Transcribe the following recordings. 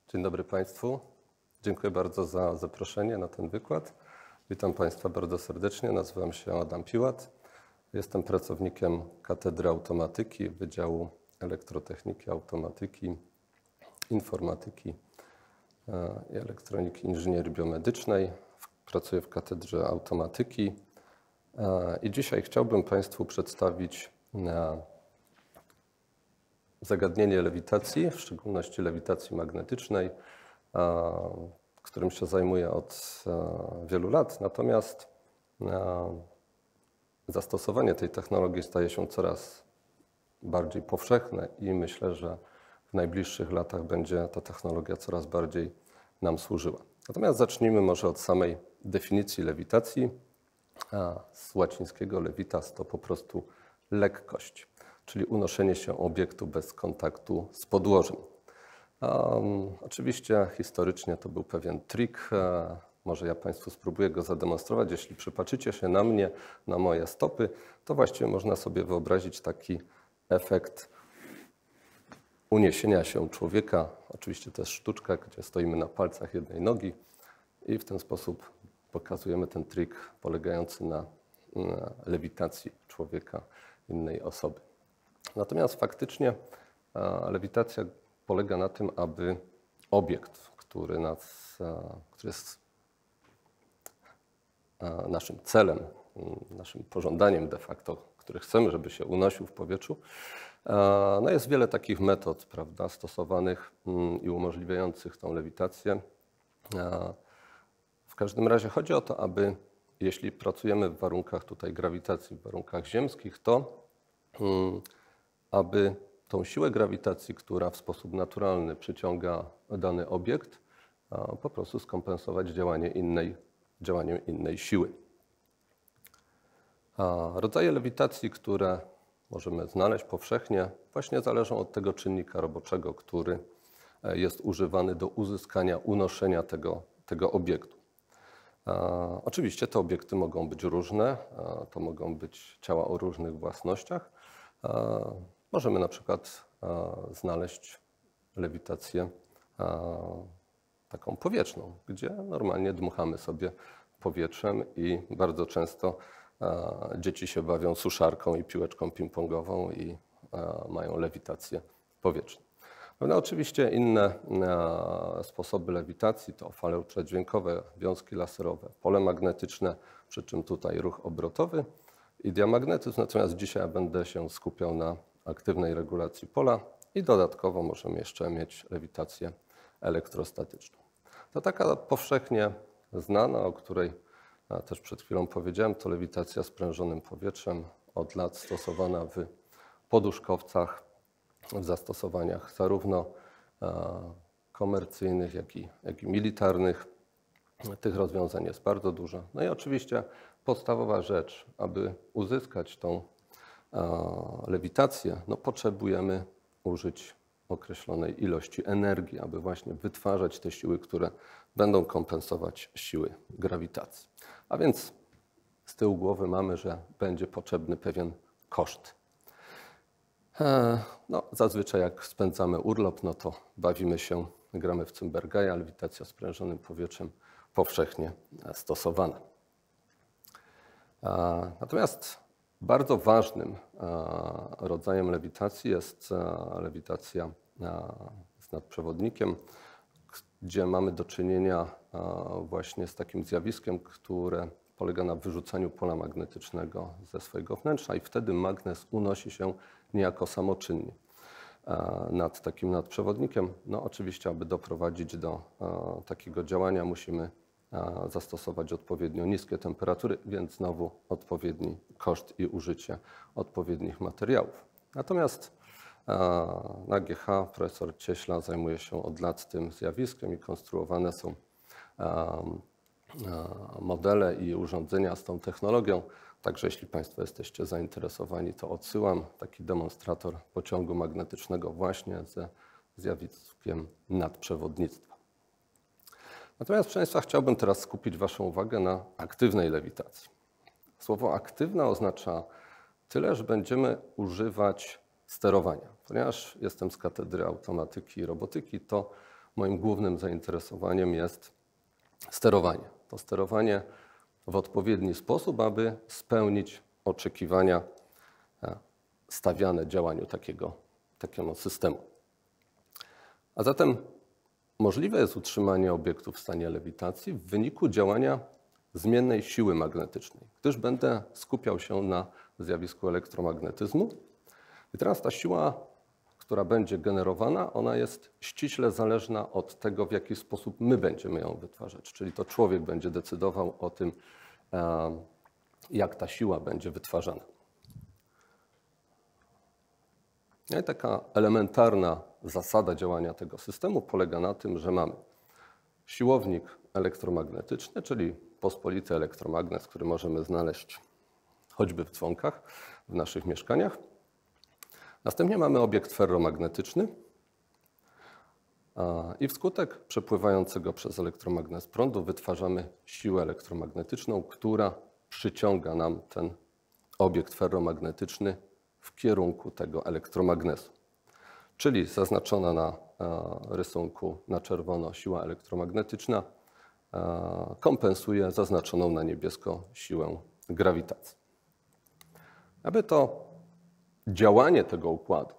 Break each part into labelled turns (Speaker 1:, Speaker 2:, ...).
Speaker 1: Dzień dobry Państwu. Dziękuję bardzo za zaproszenie na ten wykład. Witam Państwa bardzo serdecznie. Nazywam się Adam Piłat. Jestem pracownikiem Katedry Automatyki Wydziału Elektrotechniki, Automatyki, Informatyki i Elektroniki Inżynierii Biomedycznej. Pracuję w Katedrze Automatyki i dzisiaj chciałbym Państwu przedstawić zagadnienie lewitacji, w szczególności lewitacji magnetycznej, którym się zajmuję od wielu lat. Natomiast zastosowanie tej technologii staje się coraz bardziej powszechne i myślę, że w najbliższych latach będzie ta technologia coraz bardziej nam służyła. Natomiast zacznijmy może od samej definicji lewitacji. Z łacińskiego levitas to po prostu lekkość, czyli unoszenie się obiektu bez kontaktu z podłożem. Oczywiście historycznie to był pewien trik. Może ja Państwu spróbuję go zademonstrować. Jeśli przypatrzycie się na mnie, na moje stopy, to właściwie można sobie wyobrazić taki efekt uniesienia się człowieka. Oczywiście to jest sztuczka, gdzie stoimy na palcach jednej nogi i w ten sposób pokazujemy ten trik polegający na lewitacji człowieka innej osoby. Natomiast faktycznie lewitacja polega na tym, aby obiekt, który jest naszym celem, naszym pożądaniem de facto, który chcemy, żeby się unosił w powietrzu, no jest wiele takich metod, prawda, stosowanych i umożliwiających tą lewitację. W każdym razie chodzi o to, aby jeśli pracujemy w warunkach tutaj grawitacji, w warunkach ziemskich, to aby tą siłę grawitacji, która w sposób naturalny przyciąga dany obiekt, po prostu skompensować działaniem innej siły. Rodzaje lewitacji, które możemy znaleźć powszechnie, właśnie zależą od tego czynnika roboczego, który jest używany do uzyskania unoszenia tego obiektu. Oczywiście te obiekty mogą być różne, to mogą być ciała o różnych własnościach. Możemy na przykład znaleźć lewitację taką powietrzną, gdzie normalnie dmuchamy sobie powietrzem i bardzo często dzieci się bawią suszarką i piłeczką ping-pongową i mają lewitację powietrzną. No, oczywiście inne sposoby lewitacji to fale ultradźwiękowe, wiązki laserowe, pole magnetyczne, przy czym tutaj ruch obrotowy i diamagnetyzm. Natomiast dzisiaj będę się skupiał na aktywnej regulacji pola i dodatkowo możemy jeszcze mieć lewitację elektrostatyczną. To taka powszechnie znana, o której też przed chwilą powiedziałem, to lewitacja sprężonym powietrzem, od lat stosowana w poduszkowcach, w zastosowaniach zarówno komercyjnych, jak i militarnych. Tych rozwiązań jest bardzo dużo. No i oczywiście podstawowa rzecz, aby uzyskać tą lewitację, no potrzebujemy użyć określonej ilości energii, aby właśnie wytwarzać te siły, które będą kompensować siły grawitacji. A więc z tyłu głowy mamy, że będzie potrzebny pewien koszt. No, zazwyczaj jak spędzamy urlop, no to bawimy się, gramy w Cymbergaja, lewitacja sprężonym powietrzem powszechnie stosowana. Natomiast bardzo ważnym rodzajem lewitacji jest lewitacja z nadprzewodnikiem, gdzie mamy do czynienia właśnie z takim zjawiskiem, które polega na wyrzucaniu pola magnetycznego ze swojego wnętrza i wtedy magnes unosi się niejako samoczynnie nad takim nadprzewodnikiem. No oczywiście, aby doprowadzić do takiego działania, musimy zastosować odpowiednio niskie temperatury, więc znowu odpowiedni koszt i użycie odpowiednich materiałów. Natomiast na GH profesor Cieśla zajmuje się od lat tym zjawiskiem i konstruowane są modele i urządzenia z tą technologią. Także jeśli Państwo jesteście zainteresowani, to odsyłam taki demonstrator pociągu magnetycznego właśnie ze zjawiskiem nadprzewodnictwa. Natomiast, proszę Państwa, chciałbym teraz skupić Waszą uwagę na aktywnej lewitacji. Słowo aktywna oznacza tyle, że będziemy używać sterowania. Ponieważ jestem z Katedry Automatyki i Robotyki, to moim głównym zainteresowaniem jest sterowanie. To sterowanie w odpowiedni sposób, aby spełnić oczekiwania stawiane działaniu takiego systemu. A zatem możliwe jest utrzymanie obiektu w stanie lewitacji w wyniku działania zmiennej siły magnetycznej, gdyż będę skupiał się na zjawisku elektromagnetyzmu. I teraz ta siła, która będzie generowana, ona jest ściśle zależna od tego, w jaki sposób my będziemy ją wytwarzać. Czyli to człowiek będzie decydował o tym, jak ta siła będzie wytwarzana. I taka elementarna zasada działania tego systemu polega na tym, że mamy siłownik elektromagnetyczny, czyli pospolity elektromagnes, który możemy znaleźć choćby w dzwonkach w naszych mieszkaniach. Następnie mamy obiekt ferromagnetyczny i wskutek przepływającego przez elektromagnes prądu wytwarzamy siłę elektromagnetyczną, która przyciąga nam ten obiekt ferromagnetyczny w kierunku tego elektromagnesu. Czyli zaznaczona na rysunku na czerwono siła elektromagnetyczna kompensuje zaznaczoną na niebiesko siłę grawitacji. Aby to działanie tego układu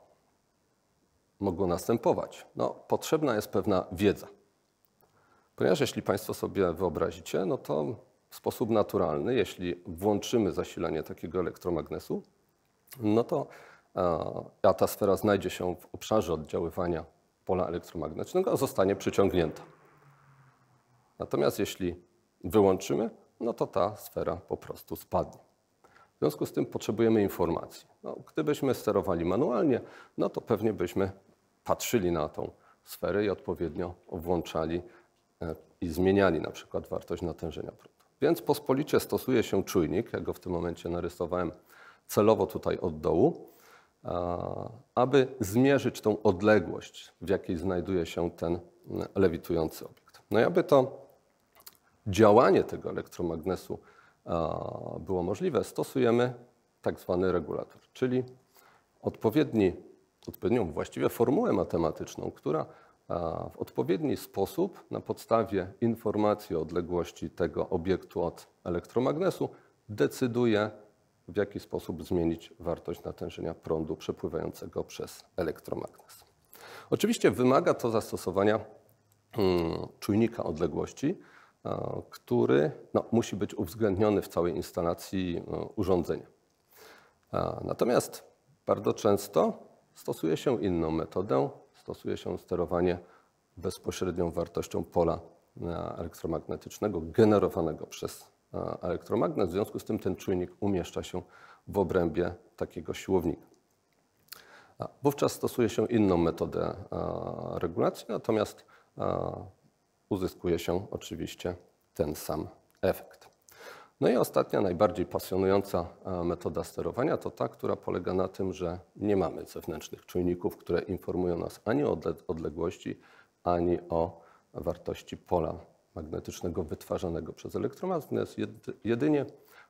Speaker 1: mogło następować, potrzebna jest pewna wiedza. Ponieważ jeśli Państwo sobie wyobrazicie, to w sposób naturalny, jeśli włączymy zasilanie takiego elektromagnesu, a ta sfera znajdzie się w obszarze oddziaływania pola elektromagnetycznego, zostanie przyciągnięta. Natomiast jeśli wyłączymy, to ta sfera po prostu spadnie. W związku z tym potrzebujemy informacji. Gdybyśmy sterowali manualnie, to pewnie byśmy patrzyli na tą sferę i odpowiednio włączali i zmieniali na przykład wartość natężenia prądu. Więc pospolicie stosuje się czujnik, jak go w tym momencie narysowałem celowo tutaj od dołu, aby zmierzyć tą odległość, w jakiej znajduje się ten lewitujący obiekt. I aby to działanie tego elektromagnesu było możliwe, stosujemy tak zwany regulator, czyli odpowiednią właściwie formułę matematyczną, która w odpowiedni sposób na podstawie informacji o odległości tego obiektu od elektromagnesu decyduje, w jaki sposób zmienić wartość natężenia prądu przepływającego przez elektromagnes. Oczywiście wymaga to zastosowania czujnika odległości, który musi być uwzględniony w całej instalacji urządzenia. Natomiast bardzo często stosuje się inną metodę, stosuje się sterowanie bezpośrednią wartością pola elektromagnetycznego generowanego przez elektromagnes. W związku z tym ten czujnik umieszcza się w obrębie takiego siłownika. Wówczas stosuje się inną metodę regulacji, natomiast uzyskuje się oczywiście ten sam efekt. I ostatnia, najbardziej pasjonująca metoda sterowania to ta, która polega na tym, że nie mamy zewnętrznych czujników, które informują nas ani o odległości, ani o wartości pola magnetycznego wytwarzanego przez elektromagnes. Jedynie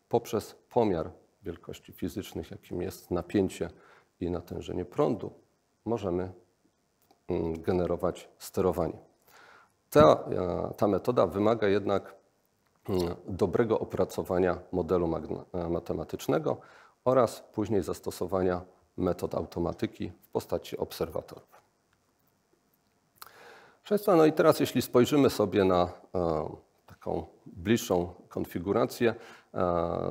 Speaker 1: poprzez pomiar wielkości fizycznych, jakim jest napięcie i natężenie prądu, możemy generować sterowanie. Ta metoda wymaga jednak dobrego opracowania modelu matematycznego oraz później zastosowania metod automatyki w postaci obserwatorów. Proszę Państwa, i teraz jeśli spojrzymy sobie na taką bliższą konfigurację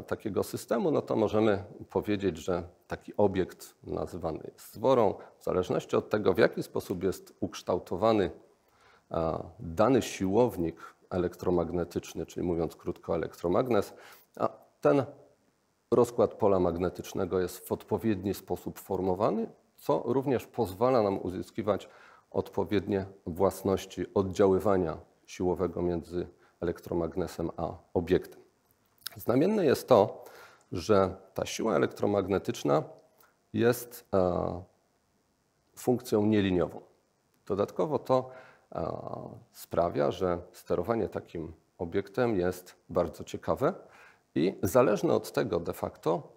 Speaker 1: takiego systemu, to możemy powiedzieć, że taki obiekt nazywany jest zworą, w zależności od tego, w jaki sposób jest ukształtowany dany siłownik elektromagnetyczny, czyli mówiąc krótko elektromagnes, a ten rozkład pola magnetycznego jest w odpowiedni sposób formowany, co również pozwala nam uzyskiwać odpowiednie własności oddziaływania siłowego między elektromagnesem a obiektem. Znamienne jest to, że ta siła elektromagnetyczna jest funkcją nieliniową. Dodatkowo to sprawia, że sterowanie takim obiektem jest bardzo ciekawe i zależne od tego de facto,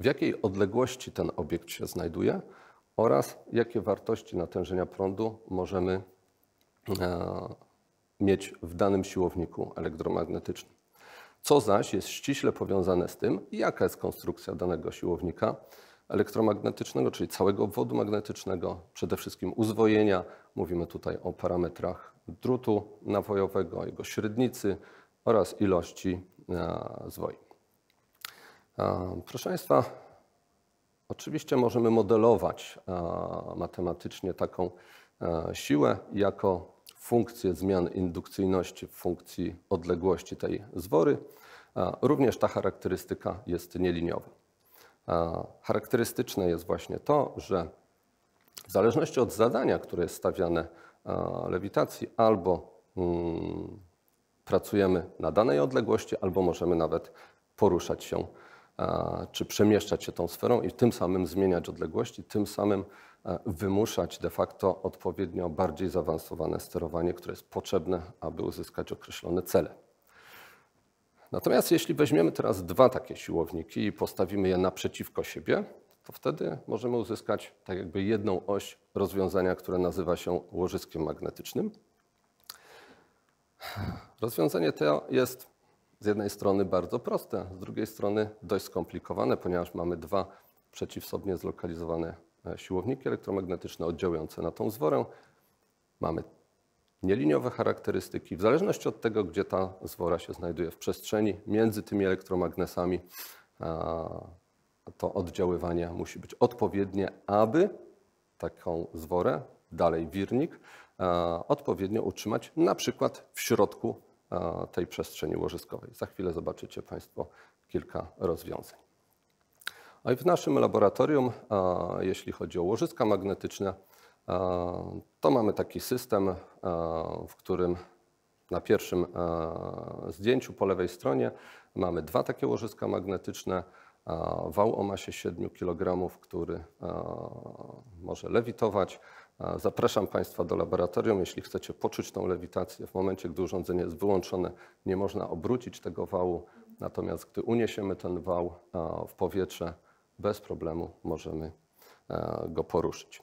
Speaker 1: w jakiej odległości ten obiekt się znajduje oraz jakie wartości natężenia prądu możemy mieć w danym siłowniku elektromagnetycznym. Co zaś jest ściśle powiązane z tym, jaka jest konstrukcja danego siłownika elektromagnetycznego, czyli całego obwodu magnetycznego, przede wszystkim uzwojenia. Mówimy tutaj o parametrach drutu nawojowego, jego średnicy oraz ilości zwoi. Proszę Państwa, oczywiście możemy modelować matematycznie taką siłę jako funkcję zmian indukcyjności w funkcji odległości tej zwory. Również ta charakterystyka jest nieliniowa. Charakterystyczne jest właśnie to, że w zależności od zadania, które jest stawiane lewitacji, albo pracujemy na danej odległości, albo możemy nawet poruszać się czy przemieszczać się tą sferą i tym samym zmieniać odległości, tym samym wymuszać de facto odpowiednio bardziej zaawansowane sterowanie, które jest potrzebne, aby uzyskać określone cele. Natomiast jeśli weźmiemy teraz dwa takie siłowniki i postawimy je naprzeciwko siebie, to wtedy możemy uzyskać tak jakby jedną oś rozwiązania, które nazywa się łożyskiem magnetycznym. Rozwiązanie to jest z jednej strony bardzo proste, z drugiej strony dość skomplikowane, ponieważ mamy dwa przeciwsobnie zlokalizowane siłowniki elektromagnetyczne oddziałujące na tą zworę. Mamy nieliniowe charakterystyki. W zależności od tego, gdzie ta zwora się znajduje w przestrzeni między tymi elektromagnesami, to oddziaływanie musi być odpowiednie, aby taką zworę, dalej wirnik, odpowiednio utrzymać na przykład w środku tej przestrzeni łożyskowej. Za chwilę zobaczycie Państwo kilka rozwiązań. A i w naszym laboratorium, jeśli chodzi o łożyska magnetyczne, to mamy taki system, w którym na pierwszym zdjęciu po lewej stronie mamy dwa takie łożyska magnetyczne, wał o masie 7 kg, który może lewitować. Zapraszam Państwa do laboratorium, jeśli chcecie poczuć tą lewitację. W momencie, gdy urządzenie jest wyłączone, nie można obrócić tego wału, natomiast gdy uniesiemy ten wał w powietrze, bez problemu możemy go poruszyć.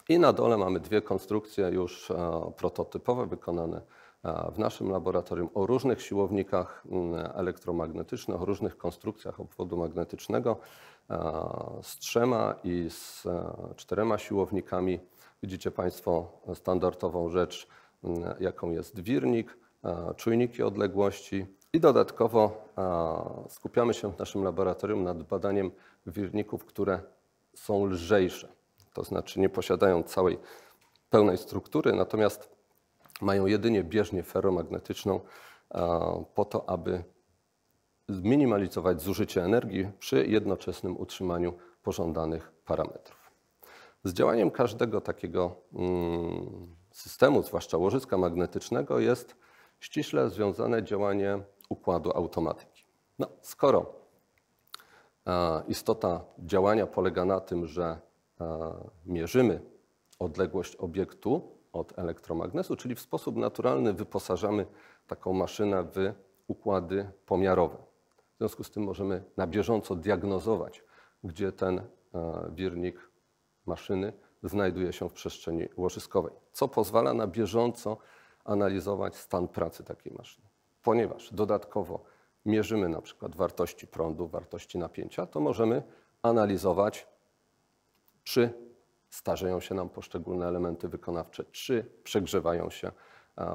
Speaker 1: I na dole mamy dwie konstrukcje już prototypowe, wykonane w naszym laboratorium o różnych siłownikach elektromagnetycznych, o różnych konstrukcjach obwodu magnetycznego z 3 i z 4 siłownikami. Widzicie Państwo standardową rzecz, jaką jest wirnik, czujniki odległości i dodatkowo skupiamy się w naszym laboratorium nad badaniem wirników, które są lżejsze. To znaczy nie posiadają całej pełnej struktury, natomiast mają jedynie bieżnię ferromagnetyczną po to, aby zminimalizować zużycie energii przy jednoczesnym utrzymaniu pożądanych parametrów. Z działaniem każdego takiego systemu, zwłaszcza łożyska magnetycznego, jest ściśle związane działanie układu automatyki. No, skoro istota działania polega na tym, że mierzymy odległość obiektu od elektromagnesu, czyli w sposób naturalny wyposażamy taką maszynę w układy pomiarowe. W związku z tym możemy na bieżąco diagnozować, gdzie ten wirnik maszyny znajduje się w przestrzeni łożyskowej, co pozwala na bieżąco analizować stan pracy takiej maszyny. Ponieważ dodatkowo mierzymy na przykład wartości prądu, wartości napięcia, to możemy analizować, czy starzeją się nam poszczególne elementy wykonawcze, czy przegrzewają się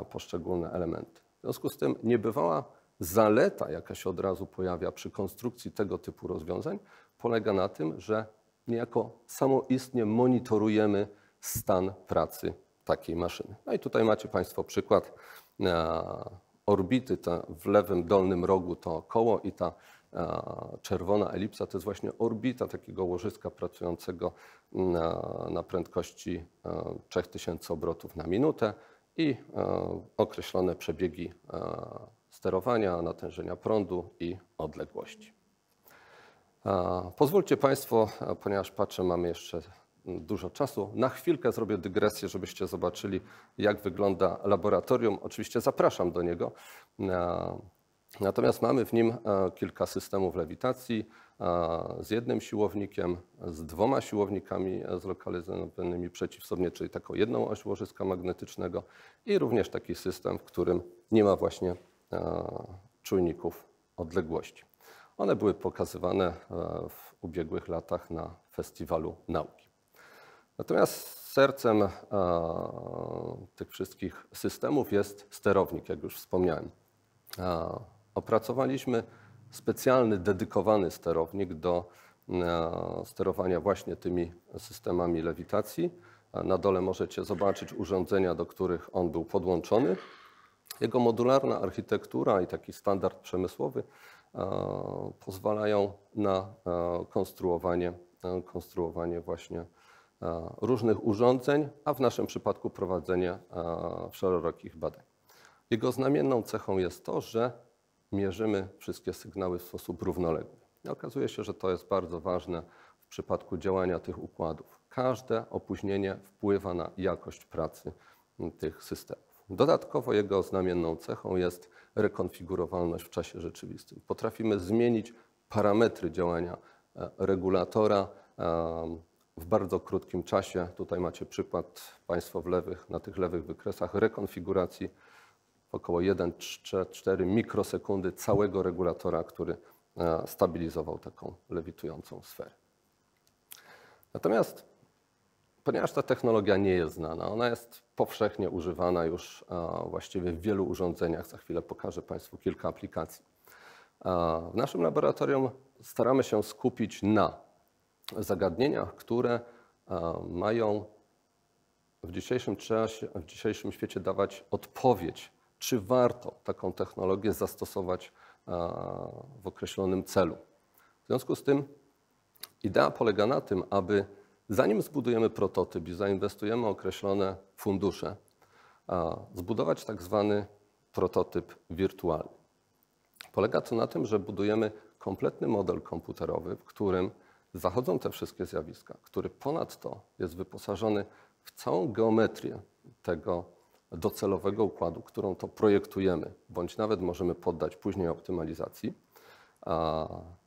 Speaker 1: poszczególne elementy. W związku z tym niebywała zaleta, jaka się od razu pojawia przy konstrukcji tego typu rozwiązań, polega na tym, że niejako samoistnie monitorujemy stan pracy takiej maszyny. No i tutaj macie Państwo przykład orbity. W lewym dolnym rogu to koło i ta czerwona elipsa to jest właśnie orbita takiego łożyska pracującego na prędkości 3000 obrotów na minutę i określone przebiegi sterowania, natężenia prądu i odległości. Pozwólcie Państwo, ponieważ patrzę, mamy jeszcze dużo czasu. Na chwilkę zrobię dygresję, żebyście zobaczyli, jak wygląda laboratorium. Oczywiście zapraszam do niego. Natomiast mamy w nim kilka systemów lewitacji z jednym siłownikiem, z 2 siłownikami zlokalizowanymi przeciwsobnie, czyli taką jedną oś łożyska magnetycznego i również taki system, w którym nie ma właśnie czujników odległości. One były pokazywane w ubiegłych latach na Festiwalu Nauki. Natomiast sercem tych wszystkich systemów jest sterownik, jak już wspomniałem. Opracowaliśmy specjalny, dedykowany sterownik do sterowania właśnie tymi systemami lewitacji. Na dole możecie zobaczyć urządzenia, do których on był podłączony. Jego modularna architektura i taki standard przemysłowy pozwalają na konstruowanie właśnie różnych urządzeń, a w naszym przypadku prowadzenie szerokich badań. Jego znamienną cechą jest to, że mierzymy wszystkie sygnały w sposób równoległy. I okazuje się, że to jest bardzo ważne w przypadku działania tych układów. Każde opóźnienie wpływa na jakość pracy tych systemów. Dodatkowo jego znamienną cechą jest rekonfigurowalność w czasie rzeczywistym. Potrafimy zmienić parametry działania regulatora w bardzo krótkim czasie. Tutaj macie przykład Państwo na tych lewych wykresach rekonfiguracji około 1,4 mikrosekundy całego regulatora, który stabilizował taką lewitującą sferę. Natomiast ponieważ ta technologia nie jest znana, ona jest powszechnie używana już właściwie w wielu urządzeniach. Za chwilę pokażę Państwu kilka aplikacji. W naszym laboratorium staramy się skupić na zagadnieniach, które mają w dzisiejszym świecie dawać odpowiedź, czy warto taką technologię zastosować w określonym celu. W związku z tym idea polega na tym, aby zanim zbudujemy prototyp i zainwestujemy określone fundusze, zbudować tak zwany prototyp wirtualny. Polega to na tym, że budujemy kompletny model komputerowy, w którym zachodzą te wszystkie zjawiska, który ponadto jest wyposażony w całą geometrię tego docelowego układu, którą to projektujemy, bądź nawet możemy poddać później optymalizacji,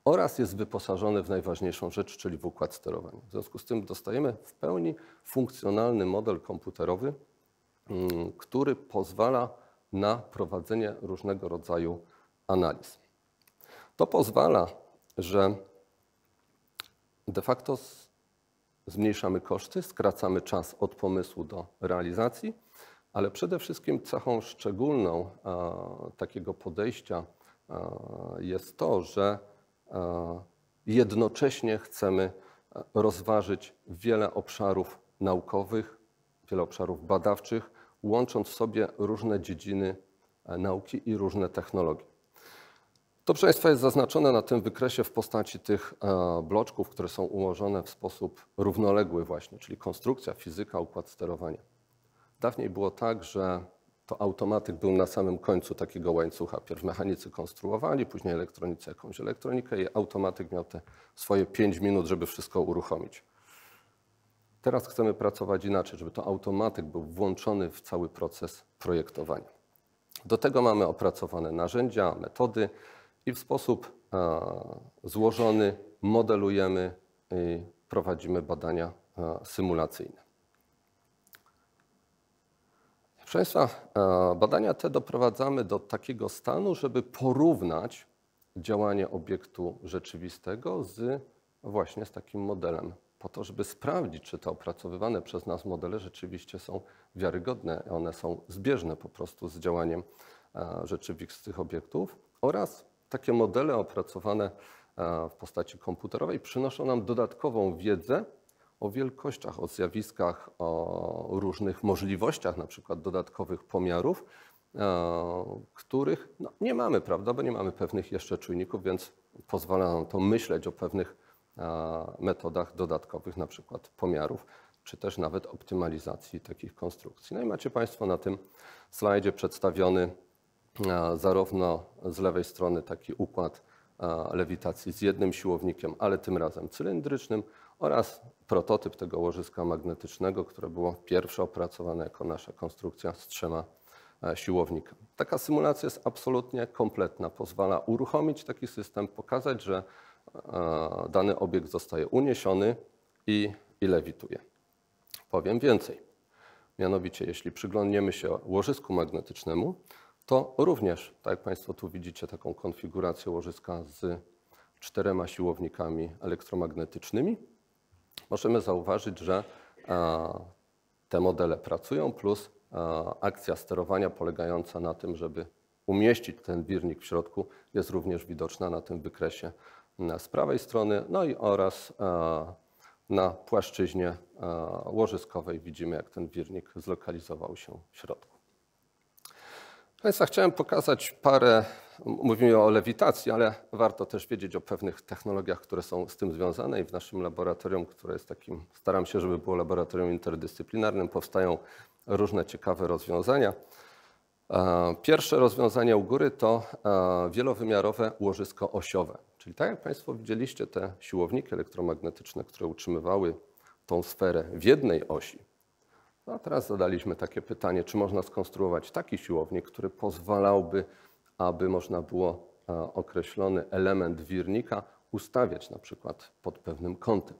Speaker 1: oraz jest wyposażony w najważniejszą rzecz, czyli w układ sterowania. W związku z tym dostajemy w pełni funkcjonalny model komputerowy, który pozwala na prowadzenie różnego rodzaju analiz. To pozwala, że de facto zmniejszamy koszty, skracamy czas od pomysłu do realizacji, ale przede wszystkim cechą szczególną takiego podejścia jest to, że jednocześnie chcemy rozważyć wiele obszarów naukowych, wiele obszarów badawczych, łącząc w sobie różne dziedziny nauki i różne technologie. To, proszę Państwa, jest zaznaczone na tym wykresie w postaci tych bloczków, które są ułożone w sposób równoległy właśnie, czyli konstrukcja, fizyka, układ sterowania. Dawniej było tak, że to automatyk był na samym końcu takiego łańcucha. Pierw mechanicy konstruowali, później elektronicy jakąś elektronikę i automatyk miał te swoje 5 minut, żeby wszystko uruchomić. Teraz chcemy pracować inaczej, żeby to automatyk był włączony w cały proces projektowania. Do tego mamy opracowane narzędzia, metody i w sposób złożony modelujemy i prowadzimy badania symulacyjne. Proszę Państwa, badania te doprowadzamy do takiego stanu, żeby porównać działanie obiektu rzeczywistego właśnie z takim modelem, po to, żeby sprawdzić, czy te opracowywane przez nas modele rzeczywiście są wiarygodne, one są zbieżne po prostu z działaniem rzeczywistych obiektów, oraz takie modele opracowane w postaci komputerowej przynoszą nam dodatkową wiedzę o wielkościach, o zjawiskach, o różnych możliwościach, na przykład dodatkowych pomiarów, których nie mamy, prawda, bo nie mamy pewnych jeszcze czujników, więc pozwala nam to myśleć o pewnych metodach dodatkowych, na przykład pomiarów, czy też nawet optymalizacji takich konstrukcji. No i macie Państwo na tym slajdzie przedstawiony zarówno z lewej strony taki układ lewitacji z jednym siłownikiem, ale tym razem cylindrycznym, oraz prototyp tego łożyska magnetycznego, które było pierwsze opracowane jako nasza konstrukcja z 3 siłownikami. Taka symulacja jest absolutnie kompletna. Pozwala uruchomić taki system, pokazać, że dany obiekt zostaje uniesiony i lewituje. Powiem więcej. Mianowicie, jeśli przyglądniemy się łożysku magnetycznemu, to również, tak jak Państwo tu widzicie, taką konfigurację łożyska z 4 siłownikami elektromagnetycznymi, możemy zauważyć, że te modele pracują, plus akcja sterowania polegająca na tym, żeby umieścić ten wirnik w środku, jest również widoczna na tym wykresie z prawej strony, no i oraz na płaszczyźnie łożyskowej widzimy, jak ten wirnik zlokalizował się w środku. Państwa, chciałem pokazać parę, mówimy o lewitacji, ale warto też wiedzieć o pewnych technologiach, które są z tym związane i w naszym laboratorium, które jest takim, staram się, żeby było laboratorium interdyscyplinarnym, powstają różne ciekawe rozwiązania. Pierwsze rozwiązanie u góry to wielowymiarowe łożysko osiowe. Czyli tak jak Państwo widzieliście, te siłowniki elektromagnetyczne, które utrzymywały tą sferę w jednej osi. No a teraz zadaliśmy takie pytanie, czy można skonstruować taki siłownik, który pozwalałby, aby można było określony element wirnika ustawiać na przykład pod pewnym kątem,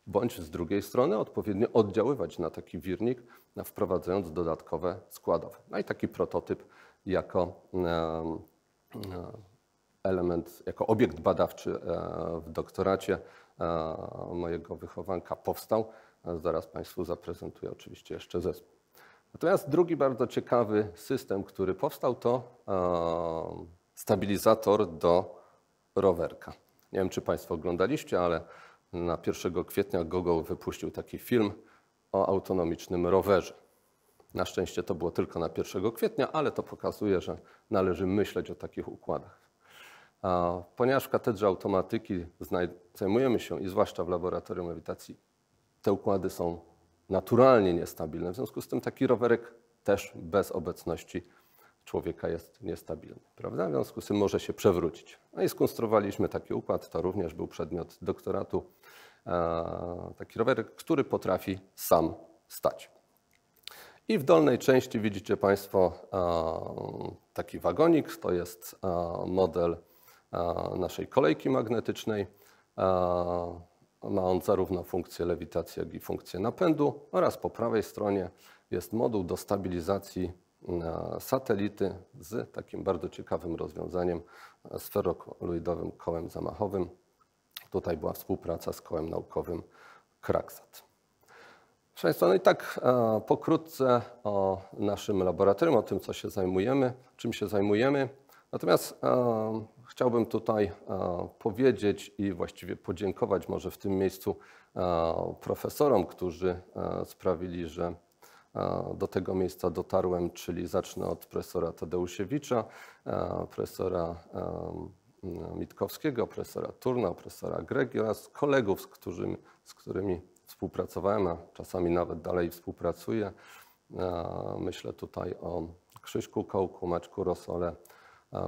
Speaker 1: bądź z drugiej strony odpowiednio oddziaływać na taki wirnik, wprowadzając dodatkowe składowe. No i taki prototyp jako element, jako obiekt badawczy w doktoracie mojego wychowanka powstał. Zaraz Państwu zaprezentuję oczywiście jeszcze zespół. Natomiast drugi bardzo ciekawy system, który powstał, to stabilizator do rowerka. Nie wiem, czy Państwo oglądaliście, ale na 1 kwietnia Google wypuścił taki film o autonomicznym rowerze. Na szczęście to było tylko na 1 kwietnia, ale to pokazuje, że należy myśleć o takich układach. Ponieważ w Katedrze Automatyki zajmujemy się, i zwłaszcza w laboratorium lewitacji, te układy są naturalnie niestabilne. W związku z tym taki rowerek też bez obecności człowieka jest niestabilny, prawda? W związku z tym może się przewrócić. No i skonstruowaliśmy taki układ, to również był przedmiot doktoratu. Taki rowerek, który potrafi sam stać. I w dolnej części widzicie Państwo taki wagonik, to jest model naszej kolejki magnetycznej. Ma on zarówno funkcję lewitacji, jak i funkcję napędu oraz po prawej stronie jest moduł do stabilizacji satelity z takim bardzo ciekawym rozwiązaniem sferokoloidowym kołem zamachowym. Tutaj była współpraca z kołem naukowym Kraksat. Proszę Państwa, no i tak pokrótce o naszym laboratorium, o tym, co się zajmujemy, czym się zajmujemy. Natomiast chciałbym tutaj powiedzieć i właściwie podziękować może w tym miejscu profesorom, którzy sprawili, że do tego miejsca dotarłem, czyli zacznę od profesora Tadeusiewicza, profesora Mitkowskiego, profesora Turna, profesora Gregi oraz kolegów, z którymi współpracowałem, a czasami nawet dalej współpracuję. Myślę tutaj o Krzyśku Kołku, Maćku Rosole,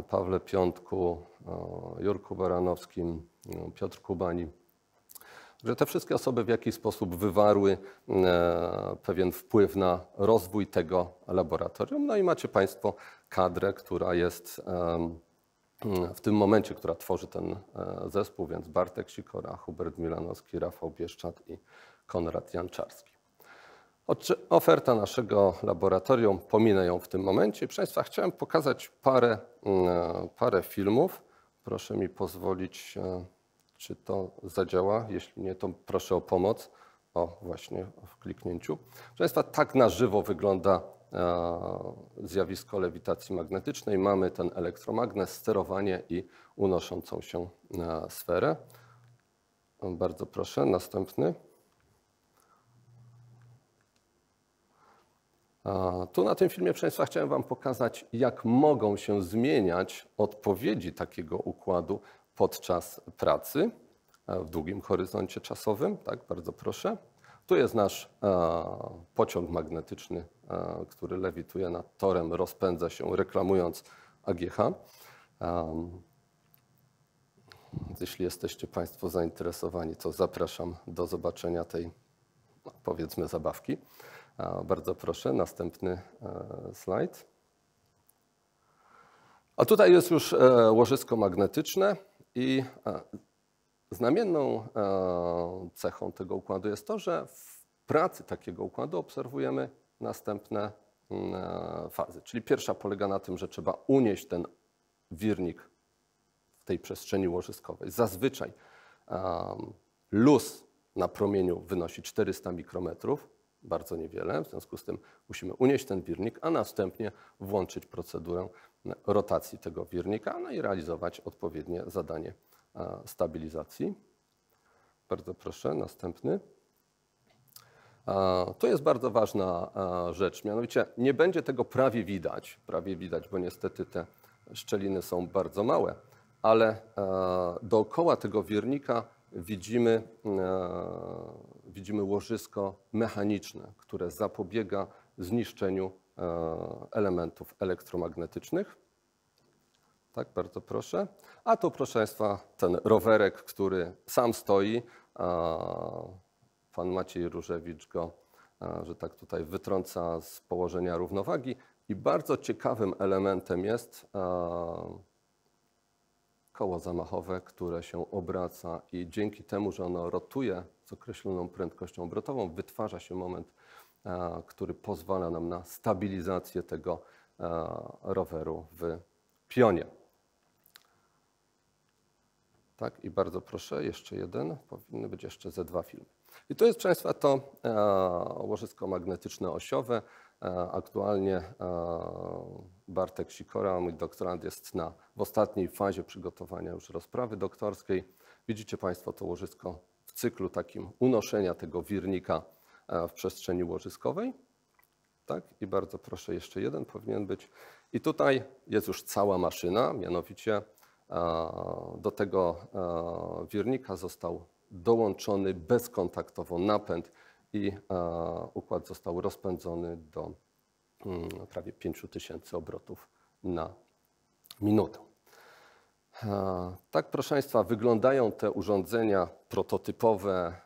Speaker 1: Pawle Piątku, Jurku Baranowskim, Piotrku Bani, że te wszystkie osoby w jakiś sposób wywarły pewien wpływ na rozwój tego laboratorium. No i macie Państwo kadrę, która jest w tym momencie, która tworzy ten zespół, więc Bartek Sikora, Hubert Milanowski, Rafał Bieszczad i Konrad Janczarski. Oferta naszego laboratorium, pominę ją w tym momencie. Proszę Państwa, chciałem pokazać parę filmów. Proszę mi pozwolić, czy to zadziała. Jeśli nie, to proszę o pomoc. O, właśnie w kliknięciu. Proszę Państwa, tak na żywo wygląda zjawisko lewitacji magnetycznej. Mamy ten elektromagnes, sterowanie i unoszącą się sferę. Bardzo proszę, następny. Tu na tym filmie, proszę Państwa, chciałem Wam pokazać, jak mogą się zmieniać odpowiedzi takiego układu podczas pracy w długim horyzoncie czasowym. Tak, bardzo proszę. Tu jest nasz pociąg magnetyczny, który lewituje nad torem, rozpędza się, reklamując AGH. Jeśli jesteście Państwo zainteresowani, to zapraszam do zobaczenia tej, no, powiedzmy, zabawki. Bardzo proszę, następny slajd. A tutaj jest już łożysko magnetyczne i znamienną cechą tego układu jest to, że w pracy takiego układu obserwujemy następne fazy. Czyli pierwsza polega na tym, że trzeba unieść ten wirnik w tej przestrzeni łożyskowej. Zazwyczaj luz na promieniu wynosi 400 mikrometrów, bardzo niewiele, w związku z tym musimy unieść ten wirnik, a następnie włączyć procedurę rotacji tego wirnika, no i realizować odpowiednie zadanie stabilizacji. Bardzo proszę, następny. To jest bardzo ważna rzecz, mianowicie nie będzie tego prawie widać, bo niestety te szczeliny są bardzo małe, ale dookoła tego wirnika widzimy łożysko mechaniczne, które zapobiega zniszczeniu elementów elektromagnetycznych. Tak, bardzo proszę. A tu, proszę Państwa, ten rowerek, który sam stoi. Pan Maciej Różewicz go, że tak tutaj wytrąca z położenia równowagi. I bardzo ciekawym elementem jest koło zamachowe, które się obraca i dzięki temu, że ono rotuje z określoną prędkością obrotową, wytwarza się moment, który pozwala nam na stabilizację tego roweru w pionie. Tak, i bardzo proszę, jeszcze jeden, powinny być jeszcze ze 2 filmy. I to jest, proszę Państwa, to łożysko magnetyczne osiowe. Aktualnie Bartek Sikora, mój doktorant, jest w ostatniej fazie przygotowania już rozprawy doktorskiej. Widzicie Państwo to łożysko w cyklu takim unoszenia tego wirnika w przestrzeni łożyskowej. Tak? I bardzo proszę, jeszcze jeden powinien być. I tutaj jest już cała maszyna, mianowicie do tego wirnika został dołączony bezkontaktowo napęd i układ został rozpędzony do prawie 5000 obrotów na minutę. Tak, proszę Państwa, wyglądają te urządzenia prototypowe,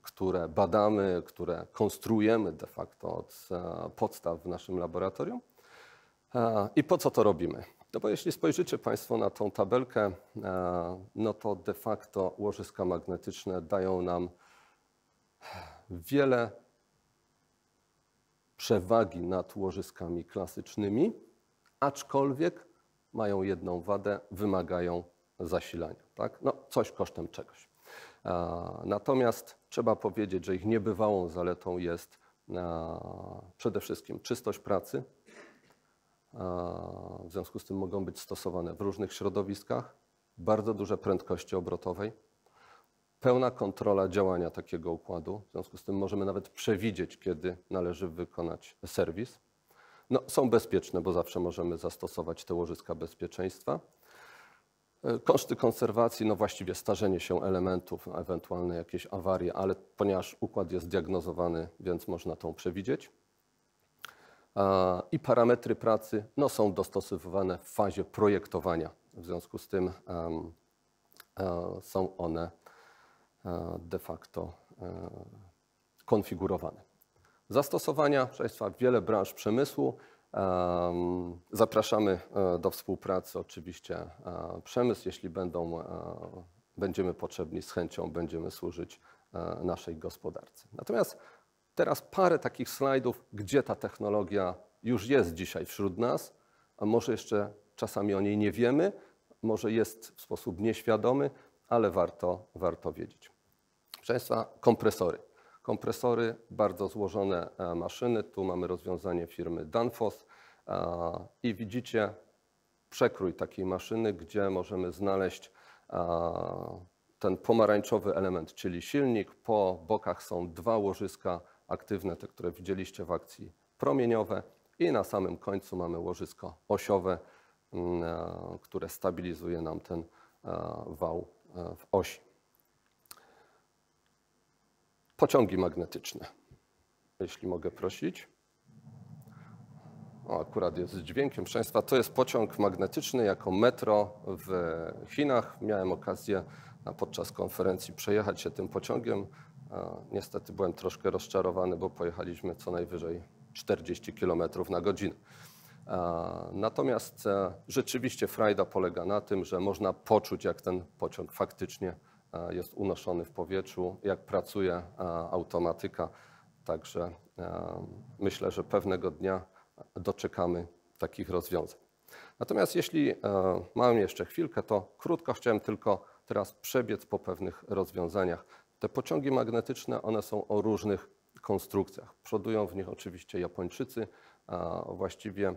Speaker 1: które badamy, które konstruujemy de facto od podstaw w naszym laboratorium. I po co to robimy? No bo jeśli spojrzycie Państwo na tą tabelkę, no to de facto łożyska magnetyczne dają nam wiele przewagi nad łożyskami klasycznymi, aczkolwiek mają jedną wadę, wymagają zasilania. Tak? No, coś kosztem czegoś. Natomiast trzeba powiedzieć, że ich niebywałą zaletą jest przede wszystkim czystość pracy. W związku z tym mogą być stosowane w różnych środowiskach, bardzo duże prędkości obrotowej, pełna kontrola działania takiego układu. W związku z tym możemy nawet przewidzieć, kiedy należy wykonać serwis. No, są bezpieczne, bo zawsze możemy zastosować te łożyska bezpieczeństwa. Koszty konserwacji, no właściwie starzenie się elementów, ewentualne jakieś awarie, ale ponieważ układ jest diagnozowany, więc można to przewidzieć. I parametry pracy no, są dostosowywane w fazie projektowania. W związku z tym są one de facto konfigurowane. Zastosowania, proszę Państwa, wiele branż przemysłu. Zapraszamy do współpracy oczywiście przemysł. Jeśli będziemy potrzebni, z chęcią będziemy służyć naszej gospodarce. Natomiast teraz parę takich slajdów, gdzie ta technologia już jest dzisiaj wśród nas, a może jeszcze czasami o niej nie wiemy, może jest w sposób nieświadomy, ale warto wiedzieć. Proszę Państwa, kompresory. Kompresory, bardzo złożone maszyny. Tu mamy rozwiązanie firmy Danfoss i widzicie przekrój takiej maszyny, gdzie możemy znaleźć ten pomarańczowy element, czyli silnik. Po bokach są 2 łożyska aktywne, te, które widzieliście w akcji, promieniowe i na samym końcu mamy łożysko osiowe, które stabilizuje nam ten wał w osi. Pociągi magnetyczne, jeśli mogę prosić. O, akurat jest z dźwiękiem. Proszę Państwa, to jest pociąg magnetyczny jako metro w Chinach. Miałem okazję podczas konferencji przejechać się tym pociągiem. Niestety byłem troszkę rozczarowany, bo pojechaliśmy co najwyżej 40 km na godzinę. Natomiast rzeczywiście frajda polega na tym, że można poczuć, jak ten pociąg faktycznie jest unoszony w powietrzu, jak pracuje automatyka. Także myślę, że pewnego dnia doczekamy takich rozwiązań. Natomiast jeśli mam jeszcze chwilkę, to krótko chciałem tylko teraz przebiec po pewnych rozwiązaniach. Te pociągi magnetyczne, one są o różnych konstrukcjach. Przodują w nich oczywiście Japończycy, właściwie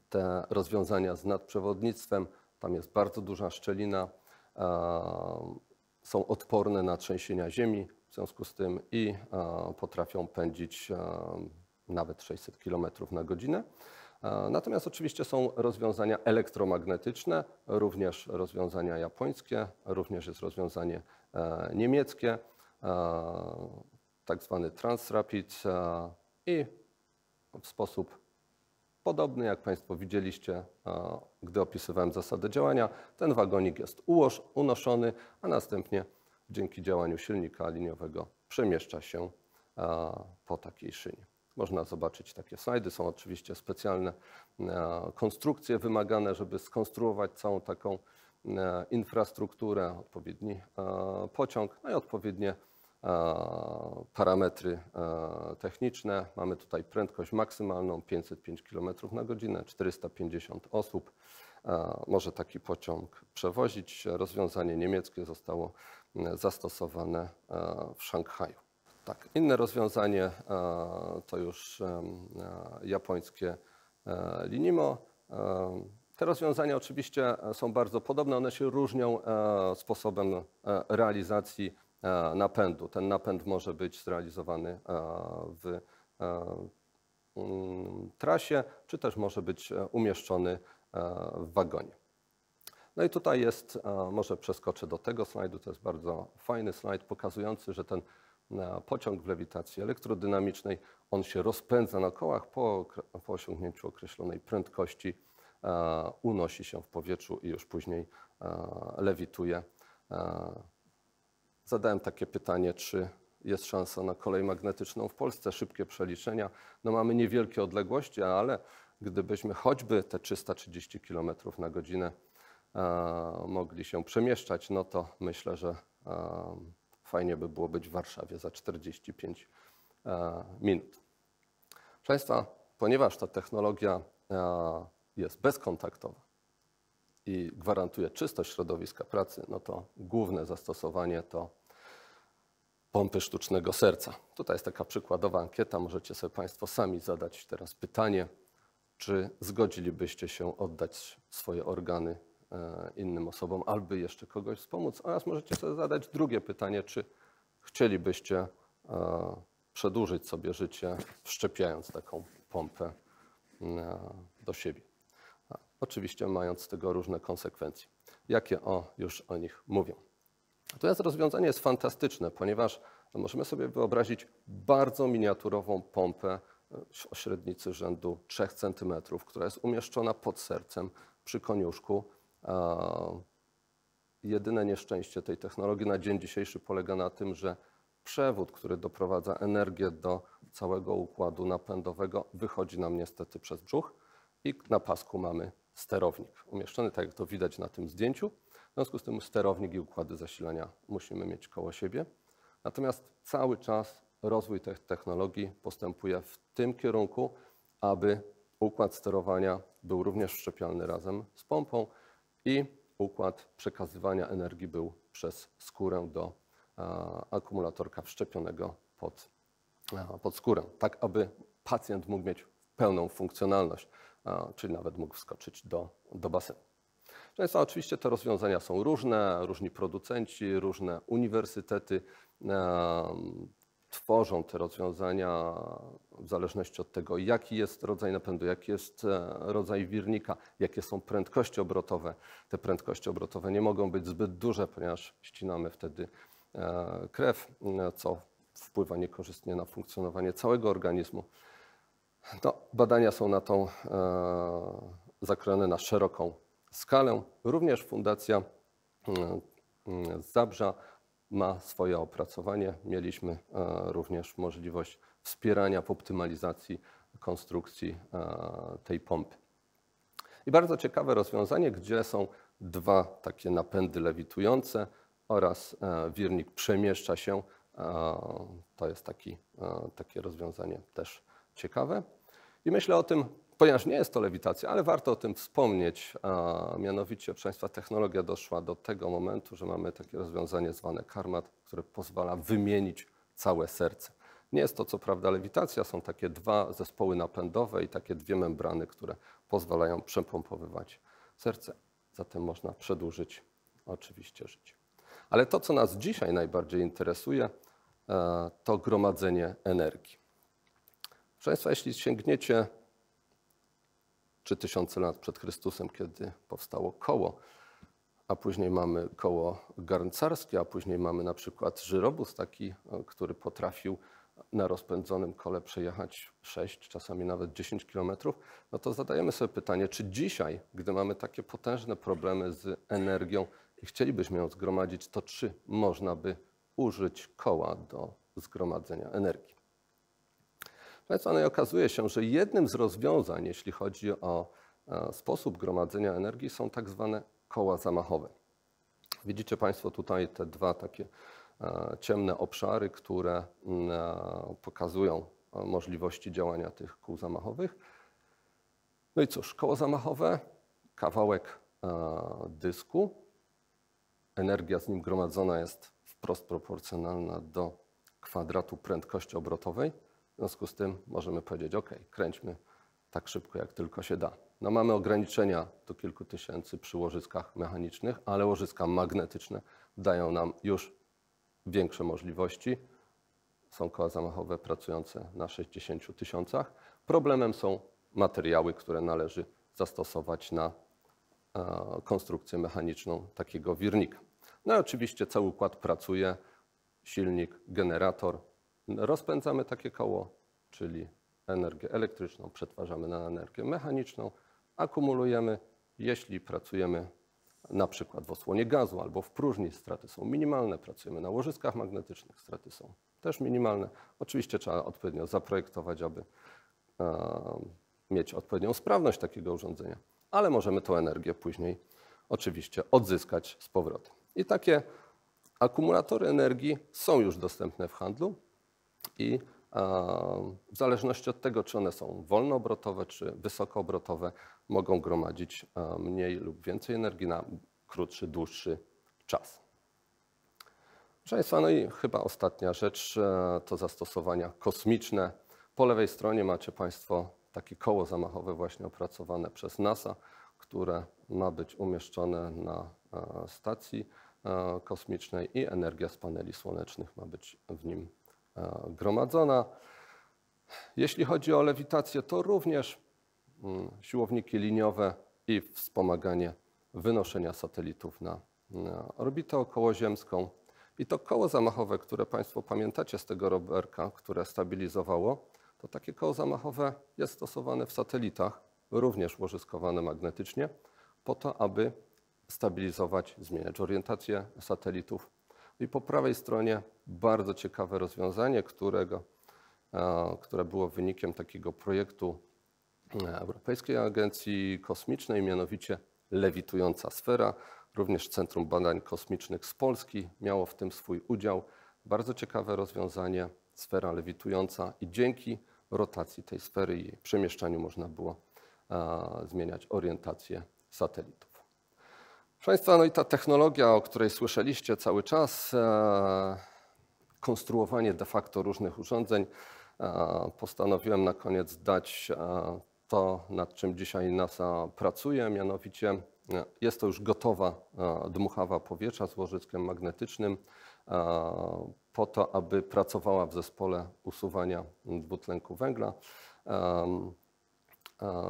Speaker 1: te rozwiązania z nadprzewodnictwem, tam jest bardzo duża szczelina, są odporne na trzęsienia ziemi, w związku z tym i potrafią pędzić nawet 600 km na godzinę. Natomiast oczywiście są rozwiązania elektromagnetyczne, również rozwiązania japońskie, również jest rozwiązanie niemieckie, tak zwany Transrapid i w sposób podobny, jak Państwo widzieliście, gdy opisywałem zasadę działania, ten wagonik jest unoszony, a następnie dzięki działaniu silnika liniowego przemieszcza się po takiej szynie. Można zobaczyć takie slajdy. Są oczywiście specjalne konstrukcje wymagane, żeby skonstruować całą taką infrastrukturę, odpowiedni pociąg, no i odpowiednie parametry techniczne. Mamy tutaj prędkość maksymalną 505 km na godzinę, 450 osób. Może taki pociąg przewozić. Rozwiązanie niemieckie zostało zastosowane w Szanghaju. Tak, inne rozwiązanie to już japońskie Linimo. Te rozwiązania oczywiście są bardzo podobne, one się różnią sposobem realizacji napędu. Ten napęd może być zrealizowany w trasie, czy też może być umieszczony w wagonie. No i tutaj jest, może przeskoczę do tego slajdu, to jest bardzo fajny slajd pokazujący, że ten pociąg w lewitacji elektrodynamicznej, on się rozpędza na kołach po osiągnięciu określonej prędkości, unosi się w powietrzu i już później lewituje. Zadałem takie pytanie, czy jest szansa na kolej magnetyczną w Polsce. Szybkie przeliczenia. No mamy niewielkie odległości, ale gdybyśmy choćby te 330 km na godzinę mogli się przemieszczać, no to myślę, że fajnie by było być w Warszawie za 45 minut. Proszę Państwa, ponieważ ta technologia jest bezkontaktowa i gwarantuje czystość środowiska pracy, no to główne zastosowanie to pompy sztucznego serca. Tutaj jest taka przykładowa ankieta, możecie sobie Państwo sami zadać teraz pytanie, czy zgodzilibyście się oddać swoje organy innym osobom, albo jeszcze kogoś wspomóc, oraz możecie sobie zadać drugie pytanie, czy chcielibyście przedłużyć sobie życie, wszczepiając taką pompę do siebie. Oczywiście mając z tego różne konsekwencje. Jakie już o nich mówią. Natomiast rozwiązanie jest fantastyczne, ponieważ możemy sobie wyobrazić bardzo miniaturową pompę o średnicy rzędu 3 cm, która jest umieszczona pod sercem przy koniuszku. Jedyne nieszczęście tej technologii na dzień dzisiejszy polega na tym, że przewód, który doprowadza energię do całego układu napędowego, wychodzi nam niestety przez brzuch i na pasku mamy sterownik umieszczony, tak jak to widać na tym zdjęciu. W związku z tym sterownik i układy zasilania musimy mieć koło siebie. Natomiast cały czas rozwój tych technologii postępuje w tym kierunku, aby układ sterowania był również wszczepialny razem z pompą i układ przekazywania energii był przez skórę do akumulatorka wszczepionego pod skórę, tak aby pacjent mógł mieć pełną funkcjonalność, czyli nawet mógł wskoczyć do basenu. Często oczywiście te rozwiązania są różne, różni producenci, różne uniwersytety tworzą te rozwiązania w zależności od tego, jaki jest rodzaj napędu, jaki jest rodzaj wirnika, jakie są prędkości obrotowe. Te prędkości obrotowe nie mogą być zbyt duże, ponieważ ścinamy wtedy krew, co wpływa niekorzystnie na funkcjonowanie całego organizmu. No, badania są na tą zakrojone na szeroką skalę. Również Fundacja z Zabrza ma swoje opracowanie. Mieliśmy również możliwość wspierania w optymalizacji konstrukcji tej pompy. I bardzo ciekawe rozwiązanie, gdzie są dwa takie napędy lewitujące oraz wirnik przemieszcza się. To jest takie rozwiązanie też ciekawe. I myślę o tym, ponieważ nie jest to lewitacja, ale warto o tym wspomnieć. Mianowicie, proszę Państwa, technologia doszła do tego momentu, że mamy takie rozwiązanie zwane Carmat, które pozwala wymienić całe serce. Nie jest to co prawda lewitacja, są takie dwa zespoły napędowe i takie dwie membrany, które pozwalają przepompowywać serce. Zatem można przedłużyć oczywiście życie. Ale to, co nas dzisiaj najbardziej interesuje, to gromadzenie energii. Proszę Państwa, jeśli sięgniecie 3000 lat przed Chrystusem, kiedy powstało koło, a później mamy koło garncarskie, a później mamy na przykład żyrobus taki, który potrafił na rozpędzonym kole przejechać 6, czasami nawet 10 kilometrów, no to zadajemy sobie pytanie, czy dzisiaj, gdy mamy takie potężne problemy z energią i chcielibyśmy ją zgromadzić, to czy można by użyć koła do zgromadzenia energii? No i okazuje się, że jednym z rozwiązań, jeśli chodzi o sposób gromadzenia energii, są tak zwane koła zamachowe. Widzicie Państwo tutaj te dwa takie ciemne obszary, które pokazują możliwości działania tych kół zamachowych. No i cóż, koło zamachowe, kawałek dysku, energia z nim gromadzona jest wprost proporcjonalna do kwadratu prędkości obrotowej. W związku z tym możemy powiedzieć, OK, kręćmy tak szybko, jak tylko się da. No, mamy ograniczenia do kilku tysięcy przy łożyskach mechanicznych, ale łożyska magnetyczne dają nam już większe możliwości. Są koła zamachowe pracujące na 60 000. Problemem są materiały, które należy zastosować na konstrukcję mechaniczną takiego wirnika. No i oczywiście cały układ pracuje, silnik, generator. Rozpędzamy takie koło, czyli energię elektryczną przetwarzamy na energię mechaniczną, akumulujemy. Jeśli pracujemy na przykład w osłonie gazu albo w próżni, straty są minimalne. Pracujemy na łożyskach magnetycznych, straty są też minimalne. Oczywiście trzeba odpowiednio zaprojektować, aby mieć odpowiednią sprawność takiego urządzenia, ale możemy tę energię później oczywiście odzyskać z powrotem. I takie akumulatory energii są już dostępne w handlu i w zależności od tego, czy one są wolnoobrotowe, czy wysokoobrotowe, mogą gromadzić mniej lub więcej energii na krótszy, dłuższy czas. Proszę Państwa, no i chyba ostatnia rzecz to zastosowania kosmiczne. Po lewej stronie macie Państwo takie koło zamachowe właśnie opracowane przez NASA, które ma być umieszczone na stacji kosmicznej i energia z paneli słonecznych ma być w nim gromadzona. Jeśli chodzi o lewitację, to również siłowniki liniowe i wspomaganie wynoszenia satelitów na orbitę okołoziemską. I to koło zamachowe, które Państwo pamiętacie z tego rowerka, które stabilizowało, to takie koło zamachowe jest stosowane w satelitach, również łożyskowane magnetycznie, po to, aby stabilizować, zmieniać orientację satelitów. I po prawej stronie bardzo ciekawe rozwiązanie, które było wynikiem takiego projektu Europejskiej Agencji Kosmicznej, mianowicie lewitująca sfera. Również Centrum Badań Kosmicznych z Polski miało w tym swój udział. Bardzo ciekawe rozwiązanie, sfera lewitująca i dzięki rotacji tej sfery i jej przemieszczaniu można było zmieniać orientację satelitów. Proszę Państwa, no i ta technologia, o której słyszeliście cały czas, konstruowanie de facto różnych urządzeń, postanowiłem na koniec dać to, nad czym dzisiaj NASA pracuje, mianowicie jest to już gotowa dmuchawa powietrza z łożyskiem magnetycznym po to, aby pracowała w zespole usuwania dwutlenku węgla.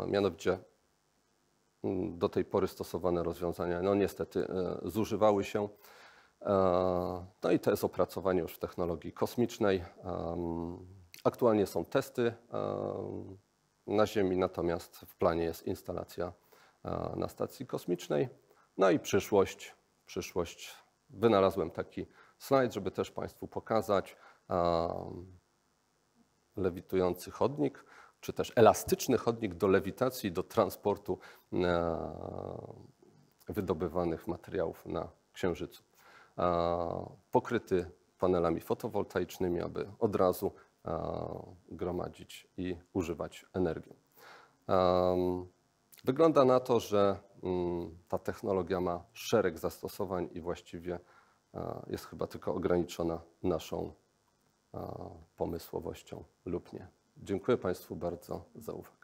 Speaker 1: Mianowicie do tej pory stosowane rozwiązania no niestety zużywały się. No i to jest opracowanie już w technologii kosmicznej. Aktualnie są testy Na Ziemi natomiast w planie jest instalacja na stacji kosmicznej. No i przyszłość. Wynalazłem taki slajd, żeby też Państwu pokazać. Lewitujący chodnik, czy też elastyczny chodnik do lewitacji, do transportu wydobywanych materiałów na Księżycu. Pokryty panelami fotowoltaicznymi, aby od razu gromadzić i używać energii. Wygląda na to, że ta technologia ma szereg zastosowań i właściwie jest chyba tylko ograniczona naszą pomysłowością lub nie. Dziękuję Państwu bardzo za uwagę.